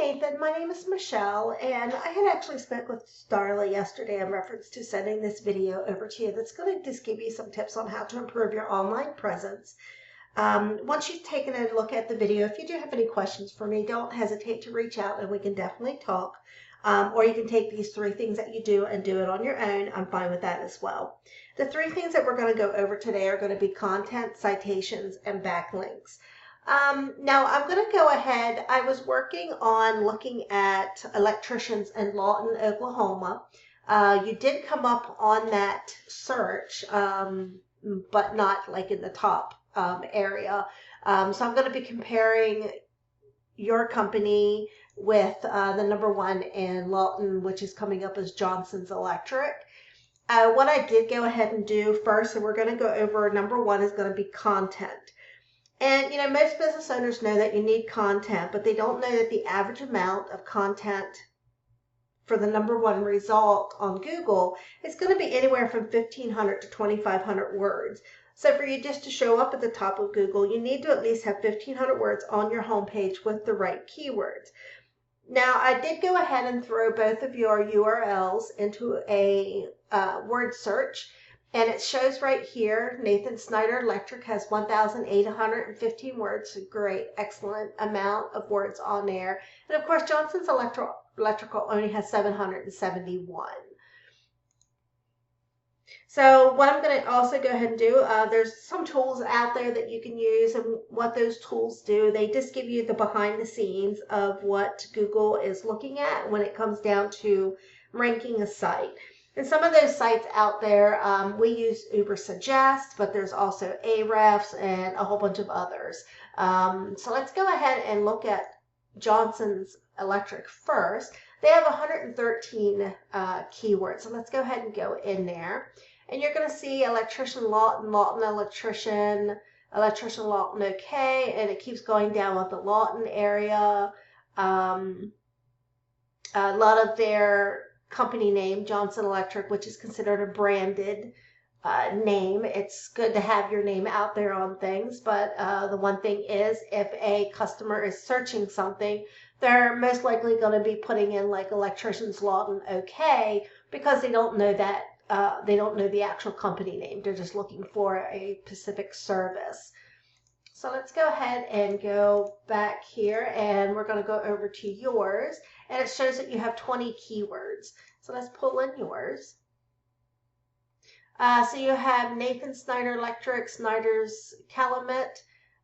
Nathan, my name is Michelle, and I had actually spoke with Darla yesterday in reference to sending this video over to you that's going to just give you some tips on how to improve your online presence. Once you've taken a look at the video, if you do have any questions for me, don't hesitate to reach out and we can definitely talk. Or you can take these 3 things that you do and do it on your own. I'm fine with that as well. The 3 things that we're going to go over today are going to be content, citations, and backlinks. Now I'm going to go ahead. I was working on looking at electricians in Lawton, Oklahoma. You did come up on that search, but not like in the top area. So I'm going to be comparing your company with the #1 in Lawton, which is coming up as Johnson's Electric. What I did go ahead and do first, and we're going to go over #1 is going to be content. And, most business owners know that you need content, but they don't know that the average amount of content for the #1 result on Google is going to be anywhere from 1,500 to 2,500 words. So for you just to show up at the top of Google, you need to at least have 1,500 words on your homepage with the right keywords. Now, I did go ahead and throw both of your URLs into a word search. And it shows right here, Nathan Snyder Electric has 1,815 words. Great, excellent amount of words on there. And of course, Johnson's Electrical only has 771. So what I'm going to also go ahead and do, there's some tools out there that you can use, and what those tools do, they just give you the behind the scenes of what Google is looking at when it comes down to ranking a site. And some of those sites out there, we use 𝙬𝙧𝙧𝙬𝙧, but there's also Ahrefs and a whole bunch of others. So let's go ahead and look at Johnson's Electric first. They have 113 keywords. So let's go ahead and go in there. And you're going to see electrician Lawton, Lawton electrician, electrician Lawton OK, and it keeps going down with the Lawton area. A lot of their company name, Johnson Electric, which is considered a branded name. It's good to have your name out there on things, but the one thing is, if a customer is searching something, they're most likely going to be putting in like electricians Lawton OK, because they don't know that they don't know the actual company name. They're just looking for a specific service. So let's go ahead and go back here, and we're going to go over to yours, and it shows that you have 20 keywords. So let's pull in yours. So you have Nathan Snyder Electric, Snyder's Calumet,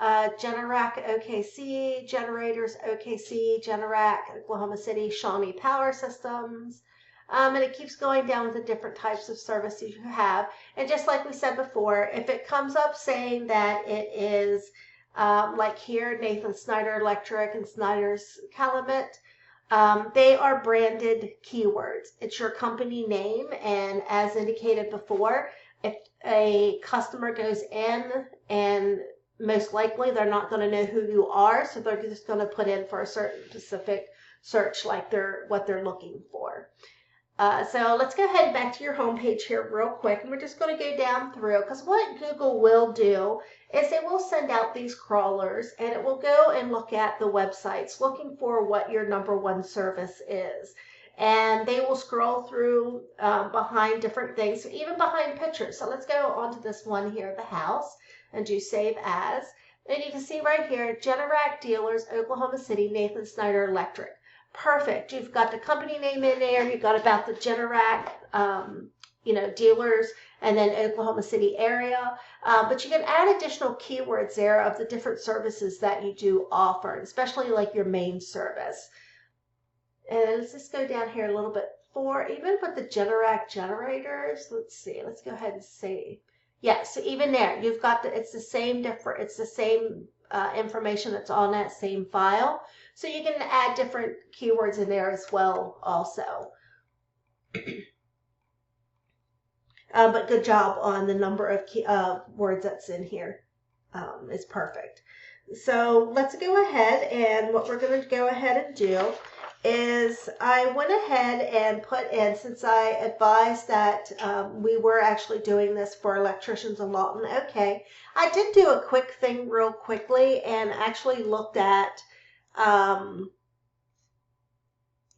Generac OKC, Generators OKC, Generac Oklahoma City, Shawnee Power Systems. And it keeps going down with the different types of services you have. And just like we said before, if it comes up saying that it is like here, Nathan Snyder Electric and Snyder's Calumet, they are branded keywords. It's your company name, and as indicated before, if a customer goes in, and most likely they're not going to know who you are, so they're just going to put in for a certain specific search like what they're looking for. So let's go ahead back to your home page here real quick, and we're just going to go down through, because what Google will do is it will send out these crawlers, and it will go and look at the websites looking for what your 𝙬♗1 service is. And they will scroll through behind different things, even behind pictures. So let's go on to this one here, the house, and do save as. And you can see right here, Generac Dealers, Oklahoma City, Nathan Snyder Electric. Perfect. You've got the company name in there. You've got about the Generac, dealers, and then Oklahoma City area. But you can add additional keywords there of the different services that you do offer, especially like your main service. And let's just go down here a little bit for, even with the Generac generators, let's see, let's go ahead and see. Yeah, so even there, you've got it's the same information that's on that same file. So you can add different keywords in there as well also. But good job on the number of words that's in here. It's perfect. So let's go ahead, and what we're going to go ahead and do is I went ahead and put in, since I advised that we were actually doing this for electricians in Lawton. Okay, I did do a quick thing real quickly and actually looked at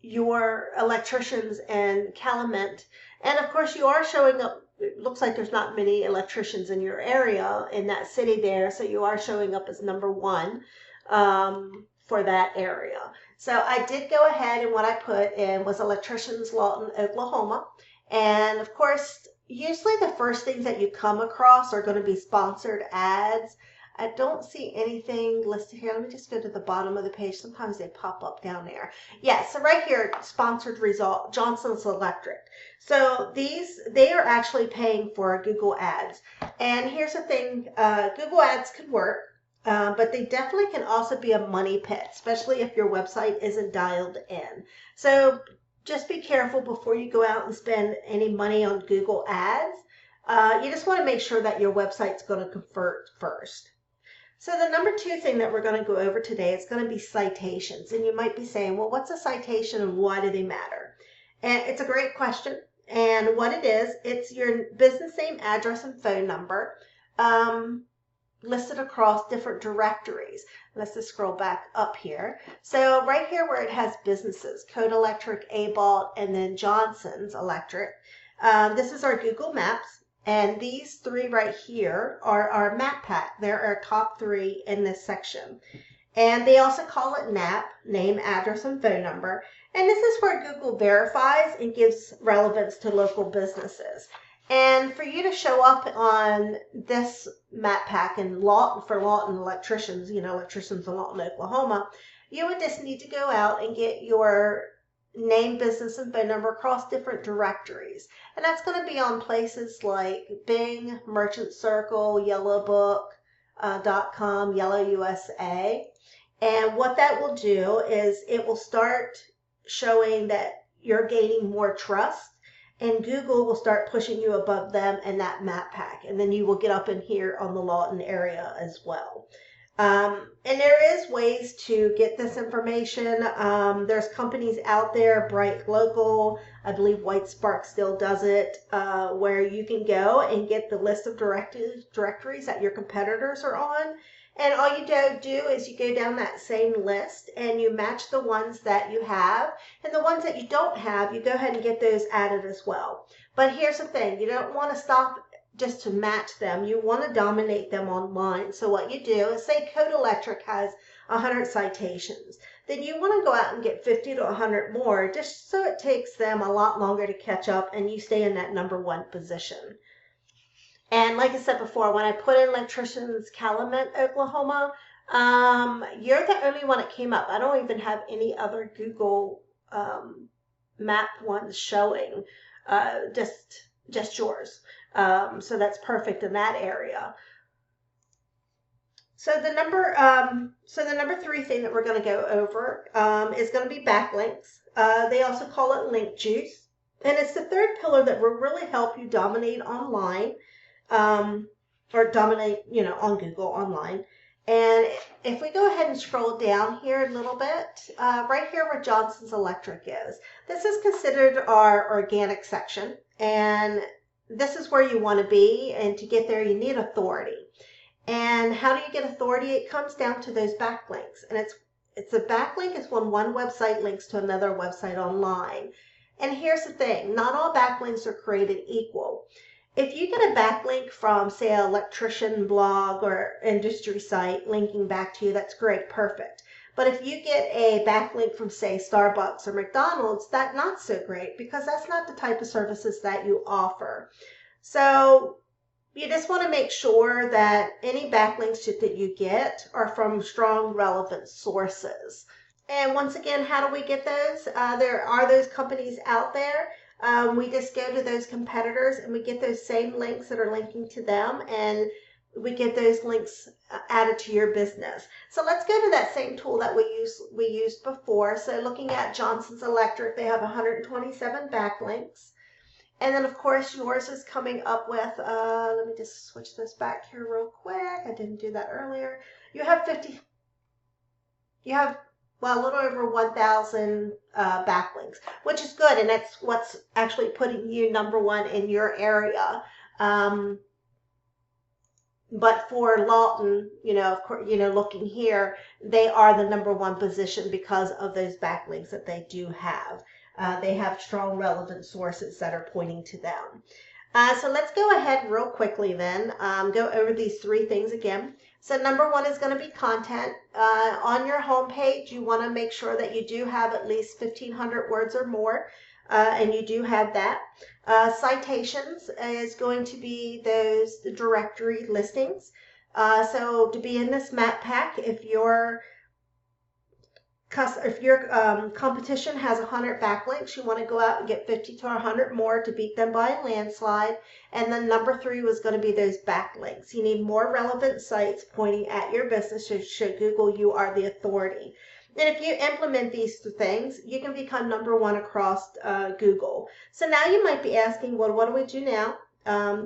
your electricians in Calumet. And of course, you are showing up. It looks like there's not many electricians in your area, in that city there, so you are showing up as number one for that area. So I did go ahead, and what I put in was electricians, Lawton, Oklahoma. And of course, usually the first things that you come across are going to be sponsored ads. I don't see anything listed here. Let me just go to the bottom of the page. Sometimes they pop up down there. Yeah, so right here, sponsored result, Johnson's Electric. So they are actually paying for Google ads. And here's the thing, Google ads could work, but they definitely can also be a money pit, especially if your website isn't dialed in. So just be careful before you go out and spend any money on Google ads. You just want to make sure that your website's going to convert first. So the number two thing that we're going to go over today is going to be citations. And you might be saying, well, what's a citation and why do they matter? And it's a great question. And what it is, it's your business name, address, and phone number listed across different directories. Let's just scroll back up here. So right here where it has businesses, Code Electric, 𝙬𝙧𝙧𝙬𝙧, and then Johnson's Electric. This is our Google Maps. And these three right here are our map pack. They're our top three in this section. And they also call it NAP, name, address, and phone number. And this is where Google verifies and gives relevance to local businesses. And for you to show up on this map pack in Lawton, for Lawton electricians, electricians in Lawton, Oklahoma, you would just need to go out and get your name, business, and phone number across different directories. And that's going to be on places like Bing, Merchant Circle, yellowbook.com, Yellow USA. And what that will do is it will start showing that you're gaining more trust, and Google will start pushing you above them in that map pack. And then you will get up in here on the Lawton area as well. And there is ways to get this information. There's companies out there, Bright Local, I believe White Spark still does it, where you can go and get the list of directories that your competitors are on. And all you do is you go down that same list and you match the ones that you have. And the ones that you don't have, you go ahead and get those added as well. But here's the thing, you don't want to stop just to match them. You want to dominate them online. So what you do is, say Code Electric has 100 citations. Then you want to go out and get 50 to 100 more, just so it takes them a lot longer to catch up and you stay in that number one position. And like I said before, when I put in electricians Calumet, Oklahoma, you're the only one that came up. I don't even have any other Google map ones showing, just yours. So that's perfect in that area. So the number three thing that we're going to go over is going to be backlinks. They also call it link juice, and it's the third pillar that will really help you dominate online, or dominate, on Google online. And if we go ahead and scroll down here a little bit, right here where Johnson's Electric is, this is considered our organic section, and this is where you want to be, and to get there you need authority. And how do you get authority? It comes down to those backlinks, and it's a backlink is when one website links to another website online. And here's the thing, not all backlinks are created equal. If you get a backlink from, say, an electrician blog or industry site linking back to you, that's great, perfect. But if you get a backlink from, say, Starbucks or McDonald's, that's not so great, because that's not the type of services that you offer. So you just want to make sure that any backlinks that you get are from strong, relevant sources. And once again, how do we get those? There are those companies out there. We just go to those competitors and we get those same links that are linking to them, and we get those links added to your business. So let's go to that same tool that we used before. So looking at Johnson's Electric, they have 127 backlinks. And then, of course, yours is coming up with, let me just switch this back here real quick. I didn't do that earlier. You have a little over 1,000 backlinks, which is good. And that's what's actually putting you number one in your area. But for Lawton, of course, looking here, they are the #1 position because of those backlinks that they do have. They have strong relevant sources that are pointing to them. So let's go ahead real quickly then, go over these 3 things again. So #1 is going to be content. On your home page, you want to make sure that you do have at least 1,500 words or more, and you do have that. Citations is going to be those directory listings. So to be in this map pack, if your competition has 100 backlinks, you want to go out and get 50 to 100 more to beat them by a landslide. And then #3 was going to be those backlinks. You need more relevant sites pointing at your business to show Google you are the authority. And if you implement these 2 things, you can become #1 across Google. So now you might be asking, well, what do we do now?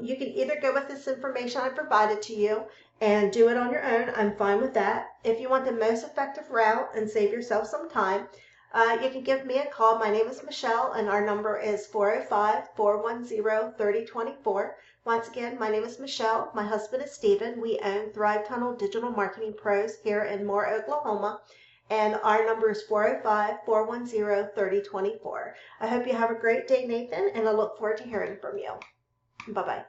You can either go with this information I provided to you and do it on your own. I'm fine with that. If you want the most effective route and save yourself some time, you can give me a call. My name is Michelle, and our number is 405-410-3024. Once again, my name is Michelle. My husband is Stephen. We own Thrive Tunnel Digital Marketing Pros here in Moore, Oklahoma. And our number is 405-410-3024. I hope you have a great day, Nathan, and I look forward to hearing from you. Bye-bye.